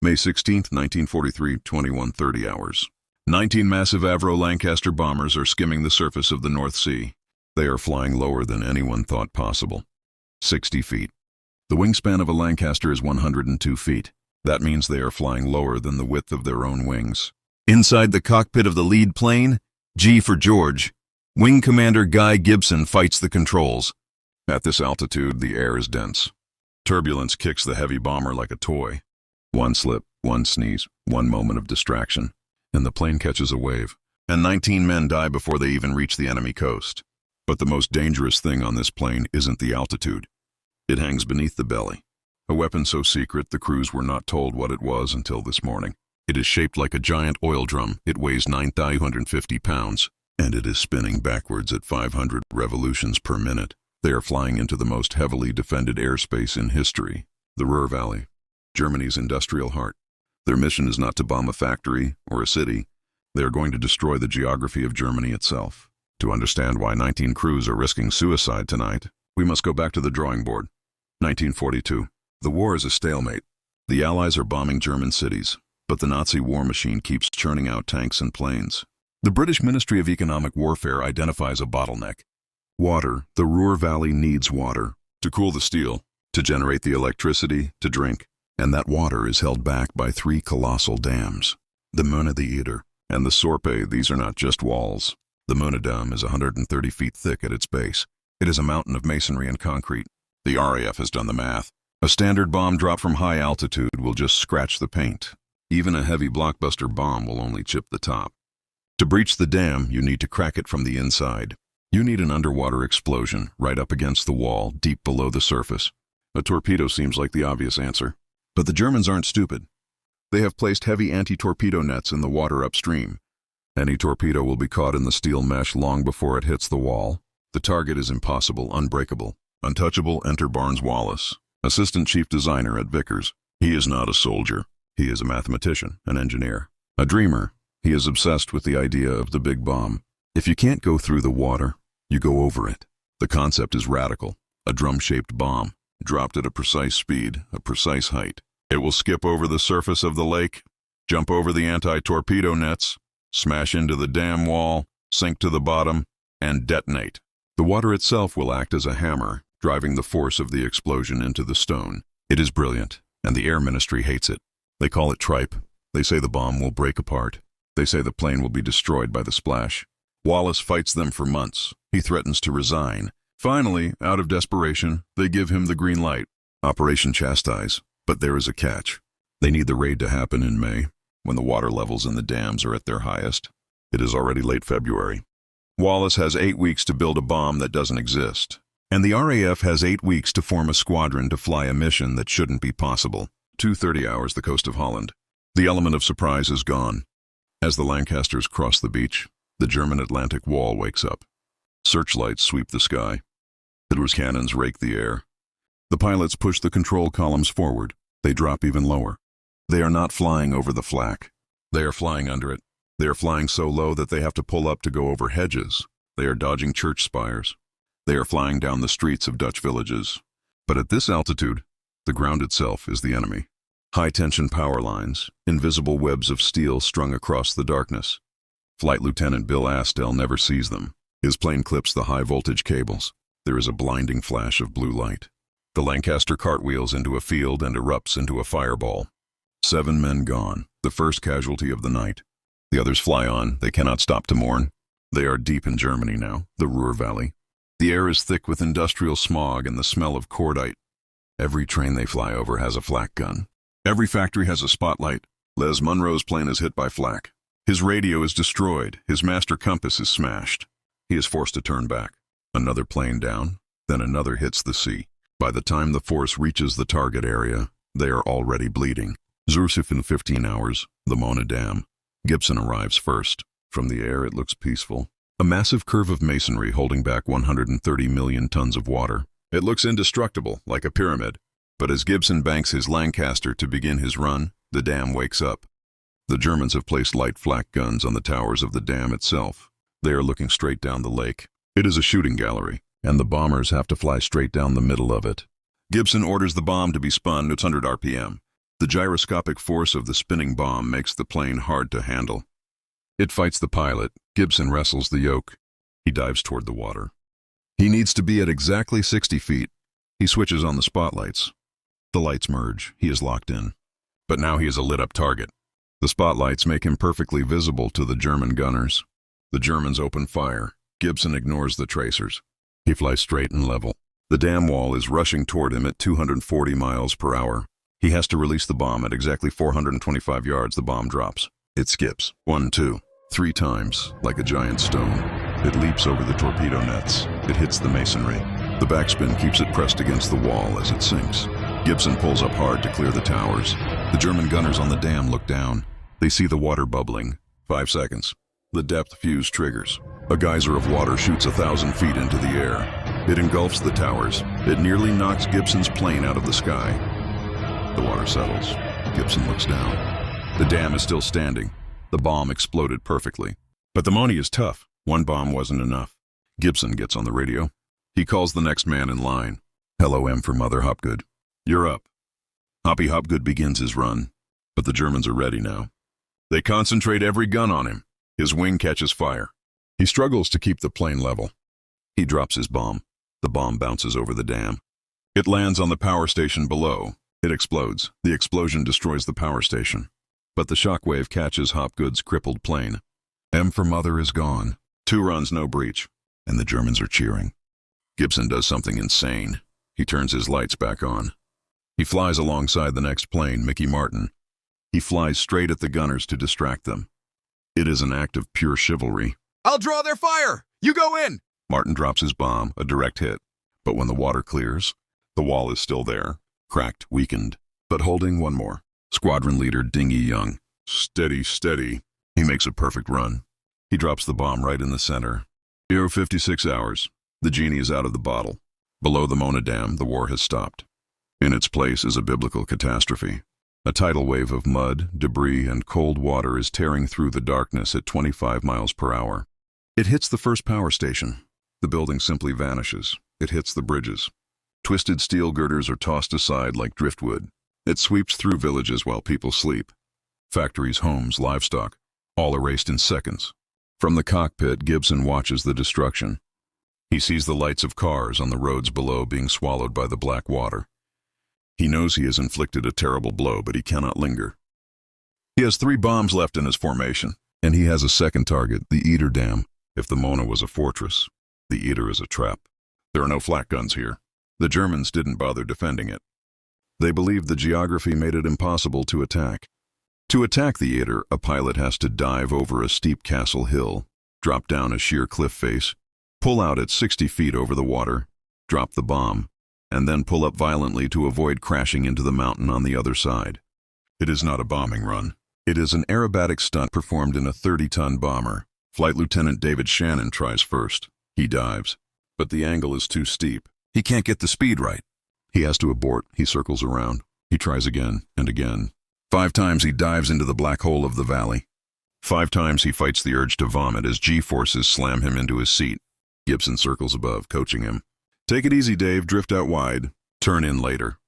May 16, 1943, 21:30 hours. 19 massive Avro Lancaster bombers are skimming the surface of the North Sea. They are flying lower than anyone thought possible. 60 feet. The wingspan of a Lancaster is 102 feet. That means they are flying lower than the width of their own wings. Inside the cockpit of the lead plane, G for George, Wing Commander Guy Gibson fights the controls. At this altitude, the air is dense. Turbulence kicks the heavy bomber like a toy. One slip, one sneeze, one moment of distraction, and the plane catches a wave, and 19 men die before they even reach the enemy coast. But the most dangerous thing on this plane isn't the altitude. It hangs beneath the belly. A weapon so secret the crews were not told what it was until this morning. It is shaped like a giant oil drum. It weighs 9,250 pounds, and it is spinning backwards at 500 revolutions per minute. They are flying into the most heavily defended airspace in history, the Ruhr Valley, Germany's industrial heart. Their mission is not to bomb a factory or a city. They are going to destroy the geography of Germany itself. To understand why 19 crews are risking suicide tonight, we must go back to the drawing board. 1942. The war is a stalemate. The Allies are bombing German cities, but the Nazi war machine keeps churning out tanks and planes. The British Ministry of Economic Warfare identifies a bottleneck. Water. The Ruhr Valley needs water to cool the steel, to generate the electricity, to drink, and that water is held back by 3 colossal dams. The Möhne, the Eder, and the Sorpe. These are not just walls. The Möhne Dam is 130 feet thick at its base. It is a mountain of masonry and concrete. The RAF has done the math. A standard bomb drop from high altitude will just scratch the paint. Even a heavy blockbuster bomb will only chip the top. To breach the dam, you need to crack it from the inside. You need an underwater explosion right up against the wall, deep below the surface. A torpedo seems like the obvious answer. But the Germans aren't stupid. They have placed heavy anti-torpedo nets in the water upstream. Any torpedo will be caught in the steel mesh long before it hits the wall. The target is impossible, unbreakable. Untouchable. Enter Barnes Wallis, Assistant Chief Designer at Vickers. He is not a soldier. He is a mathematician, an engineer, a dreamer. He is obsessed with the idea of the big bomb. If you can't go through the water, you go over it. The concept is radical. A drum-shaped bomb, dropped at a precise speed, a precise height. It will skip over the surface of the lake, jump over the anti-torpedo nets, smash into the dam wall, sink to the bottom, and detonate. The water itself will act as a hammer, driving the force of the explosion into the stone. It is brilliant, and the Air Ministry hates it. They call it tripe. They say the bomb will break apart. They say the plane will be destroyed by the splash. Wallis fights them for months. He threatens to resign. Finally, out of desperation, they give him the green light. Operation Chastise. But there is a catch. They need the raid to happen in May, when the water levels in the dams are at their highest. It is already late February. Wallis has 8 weeks to build a bomb that doesn't exist. And the RAF has 8 weeks to form a squadron to fly a mission that shouldn't be possible. 2:30 hours, the coast of Holland. The element of surprise is gone. As the Lancasters cross the beach, the German Atlantic wall wakes up. Searchlights sweep the sky. Hitler's cannons rake the air. The pilots push the control columns forward. They drop even lower. They are not flying over the flak. They are flying under it. They are flying so low that they have to pull up to go over hedges. They are dodging church spires. They are flying down the streets of Dutch villages. But at this altitude, the ground itself is the enemy. High-tension power lines, invisible webs of steel strung across the darkness. Flight Lieutenant Bill Astel never sees them. His plane clips the high-voltage cables. There is a blinding flash of blue light. The Lancaster cartwheels into a field and erupts into a fireball. 7 men gone, the first casualty of the night. The others fly on. They cannot stop to mourn. They are deep in Germany now, the Ruhr Valley. The air is thick with industrial smog and the smell of cordite. Every train they fly over has a flak gun. Every factory has a spotlight. Les Munro's plane is hit by flak. His radio is destroyed. His master compass is smashed. He is forced to turn back. Another plane down, then another hits the sea. By the time the force reaches the target area, they are already bleeding. Zursif in 15 hours, the Möhne Dam. Gibson arrives first. From the air, it looks peaceful. A massive curve of masonry holding back 130 million tons of water. It looks indestructible, like a pyramid. But as Gibson banks his Lancaster to begin his run, the dam wakes up. The Germans have placed light flak guns on the towers of the dam itself. They are looking straight down the lake. It is a shooting gallery, and the bombers have to fly straight down the middle of it. Gibson orders the bomb to be spun at 100 RPM. The gyroscopic force of the spinning bomb makes the plane hard to handle. It fights the pilot. Gibson wrestles the yoke. He dives toward the water. He needs to be at exactly 60 feet. He switches on the spotlights. The lights merge. He is locked in. But now he is a lit-up target. The spotlights make him perfectly visible to the German gunners. The Germans open fire. Gibson ignores the tracers. He flies straight and level. The dam wall is rushing toward him at 240 miles per hour. He has to release the bomb at exactly 425 yards. The bomb drops. It skips 1, 2, 3 times, like a giant stone. It leaps over the torpedo nets. It hits the masonry. The backspin keeps it pressed against the wall as it sinks. Gibson pulls up hard to clear the towers. The German gunners on the dam look down. They see the water bubbling. 5 seconds. The depth fuse triggers. A geyser of water shoots 1,000 feet into the air. It engulfs the towers. It nearly knocks Gibson's plane out of the sky. The water settles. Gibson looks down. The dam is still standing. The bomb exploded perfectly. But the money is tough. One bomb wasn't enough. Gibson gets on the radio. He calls the next man in line. Hello, M for Mother Hopgood. You're up. Hoppy Hopgood begins his run. But the Germans are ready now. They concentrate every gun on him. His wing catches fire. He struggles to keep the plane level. He drops his bomb. The bomb bounces over the dam. It lands on the power station below. It explodes. The explosion destroys the power station. But the shockwave catches Hopgood's crippled plane. M for Mother is gone. 2 runs, no breach. And the Germans are cheering. Gibson does something insane. He turns his lights back on. He flies alongside the next plane, Mickey Martin. He flies straight at the gunners to distract them. It is an act of pure chivalry. I'll draw their fire! You go in! Martin drops his bomb, a direct hit. But when the water clears, the wall is still there, cracked, weakened, but holding one more. Squadron leader Dingy Young. Steady, steady. He makes a perfect run. He drops the bomb right in the center. 56 hours. The genie is out of the bottle. Below the Mona Dam, the war has stopped. In its place is a biblical catastrophe. A tidal wave of mud, debris, and cold water is tearing through the darkness at 25 miles per hour. It hits the first power station. The building simply vanishes. It hits the bridges. Twisted steel girders are tossed aside like driftwood. It sweeps through villages while people sleep. Factories, homes, livestock, all erased in seconds. From the cockpit, Gibson watches the destruction. He sees the lights of cars on the roads below being swallowed by the black water. He knows he has inflicted a terrible blow, but he cannot linger. He has 3 bombs left in his formation, and he has a second target, the Eater Dam. If the Mona was a fortress, the Eater is a trap. There are no flak guns here. The Germans didn't bother defending it. They believed the geography made it impossible to attack. To attack the Eater, a pilot has to dive over a steep castle hill, drop down a sheer cliff face, pull out at 60 feet over the water, drop the bomb, and then pull up violently to avoid crashing into the mountain on the other side. It is not a bombing run. It is an aerobatic stunt performed in a 30-ton bomber. Flight Lieutenant David Shannon tries first. He dives, but the angle is too steep. He can't get the speed right. He has to abort. He circles around. He tries again and again. 5 times he dives into the black hole of the valley. 5 times he fights the urge to vomit as G-forces slam him into his seat. Gibson circles above, coaching him. Take it easy, Dave. Drift out wide. Turn in later.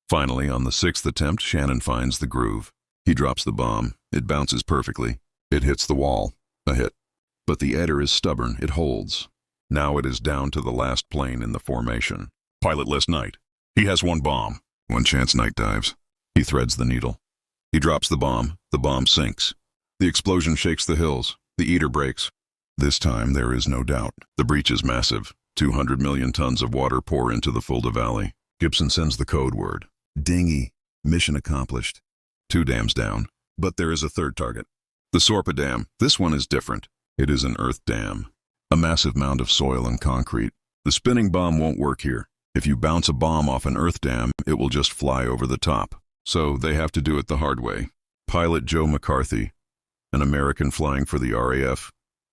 Finally, on the 6th attempt, Shannon finds the groove. He drops the bomb. It bounces perfectly. It hits the wall. A hit. But the Eater is stubborn. It holds. Now it is down to the last plane in the formation. Pilotless Knight. He has 1 bomb. 1 chance Knight dives. He threads the needle. He drops the bomb. The bomb sinks. The explosion shakes the hills. The Eater breaks. This time there is no doubt. The breach is massive. 200 million tons of water pour into the Fulda Valley. Gibson sends the code word. Dingy. Mission accomplished. 2 dams down. But there is a 3rd target. The Sorpa Dam. This one is different. It is an earth dam. A massive mound of soil and concrete. The spinning bomb won't work here. If you bounce a bomb off an earth dam, it will just fly over the top. So they have to do it the hard way. Pilot Joe McCarthy, an American flying for the RAF,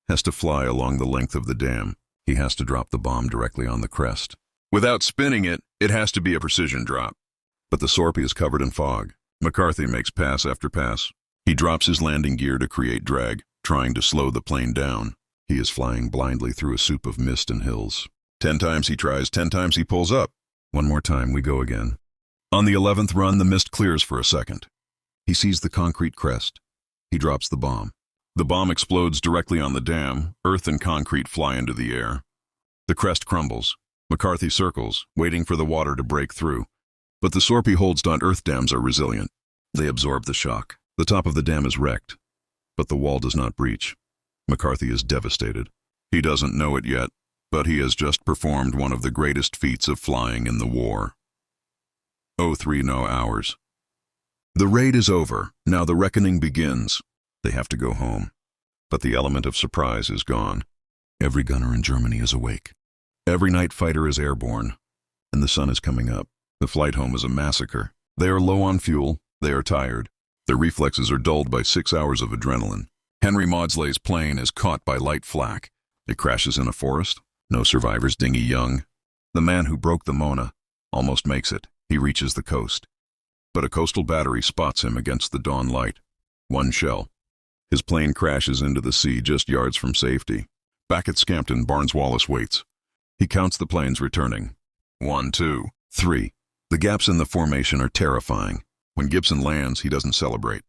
has to fly along the length of the dam. He has to drop the bomb directly on the crest. Without spinning it, it has to be a precision drop. But the Sorpa is covered in fog. McCarthy makes pass after pass. He drops his landing gear to create drag, trying to slow the plane down. He is flying blindly through a soup of mist and hills. 10 times he tries, 10 times he pulls up. 1 more time, we go again. On the 11th run, the mist clears for a second. He sees the concrete crest. He drops the bomb. The bomb explodes directly on the dam. Earth and concrete fly into the air. The crest crumbles. McCarthy circles, waiting for the water to break through. But the Sorpy holds.earth dams are resilient. They absorb the shock. The top of the dam is wrecked, but the wall does not breach. McCarthy is devastated. He doesn't know it yet, but he has just performed one of the greatest feats of flying in the war. 03 no hours. The raid is over. Now the reckoning begins. They have to go home. But the element of surprise is gone. Every gunner in Germany is awake. Every night fighter is airborne. And the sun is coming up. The flight home is a massacre. They are low on fuel. They are tired. Their reflexes are dulled by 6 hours of adrenaline. Henry Maudsley's plane is caught by light flak. It crashes in a forest. No survivors. Dinghy Young, the man who broke the Mona, almost makes it. He reaches the coast. But a coastal battery spots him against the dawn light. One shell. His plane crashes into the sea just yards from safety. Back at Scampton, Barnes Wallis waits. He counts the planes returning. 1, 2, 3. The gaps in the formation are terrifying. When Gibson lands, he doesn't celebrate.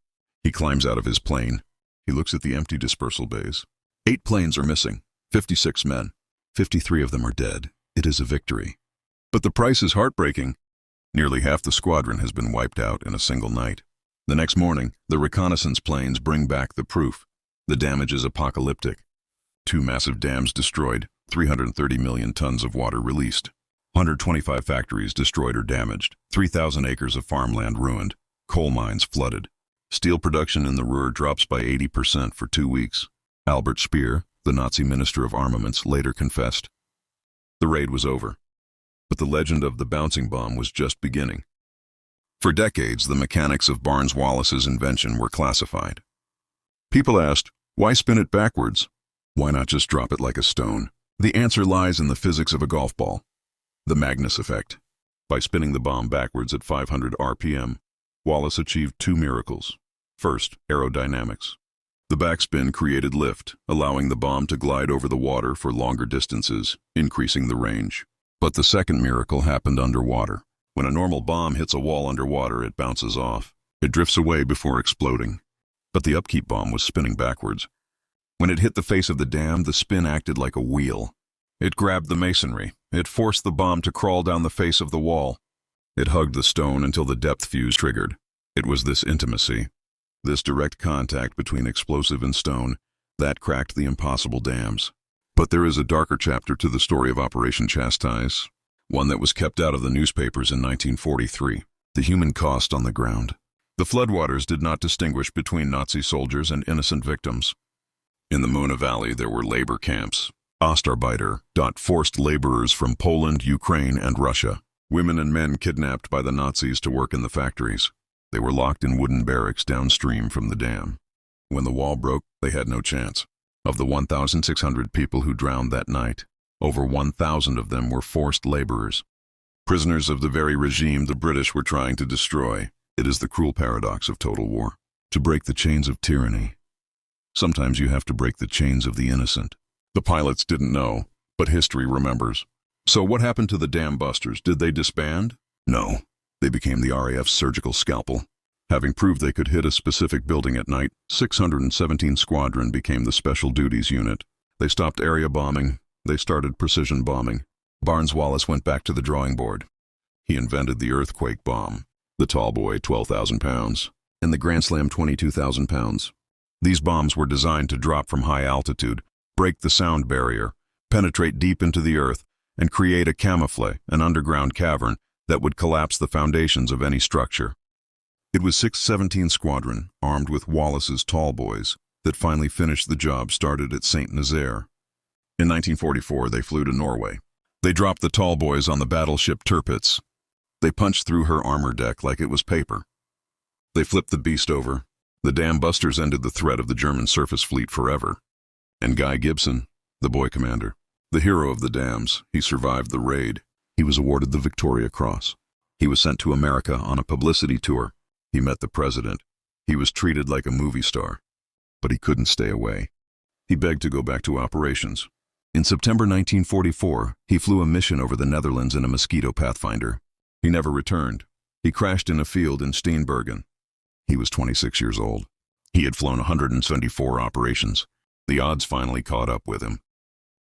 He climbs out of his plane. He looks at the empty dispersal bays. 8 planes are missing. 56 men. 53 of them are dead. It is a victory. But the price is heartbreaking. Nearly half the squadron has been wiped out in a single night. The next morning, the reconnaissance planes bring back the proof. The damage is apocalyptic. 2 massive dams destroyed, 330 million tons of water released. 125 factories destroyed or damaged, 3,000 acres of farmland ruined, coal mines flooded. Steel production in the Ruhr drops by 80% for 2 weeks. Albert Speer, the Nazi Minister of Armaments, later confessed. The raid was over. But the legend of the bouncing bomb was just beginning. For decades, the mechanics of Barnes Wallis's invention were classified. People asked, why spin it backwards? Why not just drop it like a stone? The answer lies in the physics of a golf ball. The Magnus effect. By spinning the bomb backwards at 500 RPM, Wallis achieved 2 miracles. First, aerodynamics. The backspin created lift, allowing the bomb to glide over the water for longer distances, increasing the range. But the second miracle happened underwater. When a normal bomb hits a wall underwater, it bounces off. It drifts away before exploding. But the upkeep bomb was spinning backwards. When it hit the face of the dam, the spin acted like a wheel. It grabbed the masonry. It forced the bomb to crawl down the face of the wall. It hugged the stone until the depth fuse triggered. It was this intimacy, this direct contact between explosive and stone, that cracked the impossible dams. But there is a darker chapter to the story of Operation Chastise, one that was kept out of the newspapers in 1943, the human cost on the ground. The floodwaters did not distinguish between Nazi soldiers and innocent victims. In the Ruhr Valley, there were labor camps, Ostarbeiter, forced laborers from Poland, Ukraine, and Russia. Women and men kidnapped by the Nazis to work in the factories. They were locked in wooden barracks downstream from the dam. When the wall broke, they had no chance. Of the 1,600 people who drowned that night, over 1,000 of them were forced laborers. Prisoners of the very regime the British were trying to destroy. It is the cruel paradox of total war. To break the chains of tyranny, sometimes you have to break the chains of the innocent. The pilots didn't know, but history remembers. So what happened to the dam busters? Did they disband? No. They became the RAF's surgical scalpel. Having proved they could hit a specific building at night, 617 Squadron became the Special Duties Unit. They stopped area bombing. They started precision bombing. Barnes Wallis went back to the drawing board. He invented the earthquake bomb, the tall boy 12,000 pounds, and the Grand Slam 22,000 pounds. These bombs were designed to drop from high altitude, break the sound barrier, penetrate deep into the earth, and create a camouflage, an underground cavern, that would collapse the foundations of any structure. It was 617 Squadron, armed with Wallis's tall boys, that finally finished the job started at St. Nazaire. In 1944, they flew to Norway. They dropped the tall boys on the battleship Tirpitz. They punched through her armor deck like it was paper. They flipped the beast over. The dam busters ended the threat of the German surface fleet forever. And Guy Gibson, the boy commander, the hero of the dams, he survived the raid. He was awarded the Victoria Cross. He was sent to America on a publicity tour. He met the president. He was treated like a movie star. But he couldn't stay away. He begged to go back to operations. In September 1944, he flew a mission over the Netherlands in a Mosquito Pathfinder. He never returned. He crashed in a field in Steenbergen. He was 26 years old. He had flown 174 operations. The odds finally caught up with him.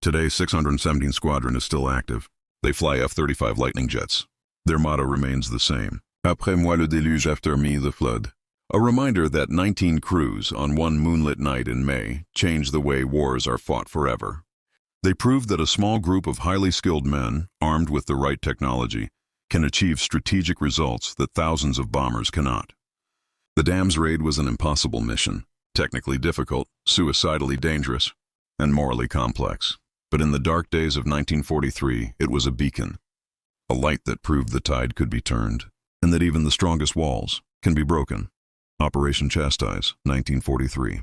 Today, 617 Squadron is still active. They fly F-35 Lightning jets. Their motto remains the same: Après moi le déluge, after me the flood. A reminder that 19 crews on one moonlit night in May changed the way wars are fought forever. They proved that a small group of highly skilled men, armed with the right technology, can achieve strategic results that thousands of bombers cannot. The dam's raid was an impossible mission, technically difficult, suicidally dangerous, and morally complex. But in the dark days of 1943, it was a beacon, a light that proved the tide could be turned, and that even the strongest walls can be broken. Operation Chastise, 1943.